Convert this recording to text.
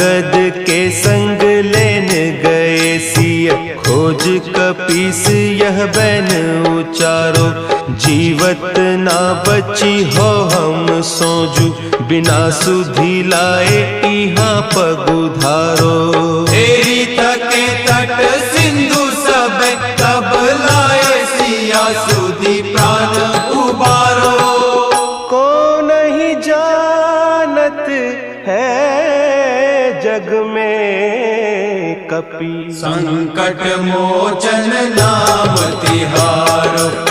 अंगद के संग लेन गए सिय, खोज कपीस यह बैन उचारो। जीवत ना बची हो हम सोजू, बिना सुधी लाए इहाँ पगुधारो। तेरी थके तट सिंधु सब, तब लाए सिया सुधी प्राण उबारो। को नहीं जानत है जग में कपि, संकट मोचन नाम तिहारो।